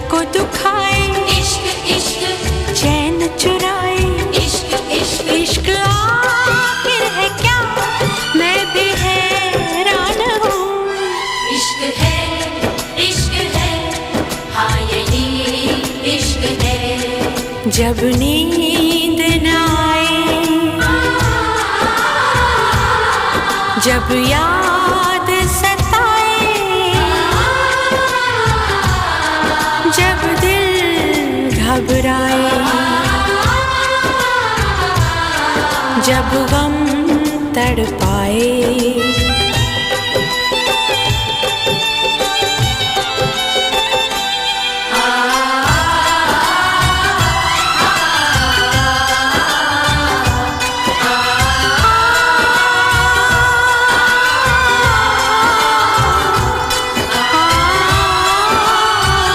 को दुखाए, इश्क इश्क चैन चुराए, इश्क इश्क इश्क आखिर है क्या, मैं भी हैरान हूँ। इश्क है, हाँ यही इश्क है। जब नींद न आए, जब याद सताए, जब दिल घबराए, जब गम तड़पाए,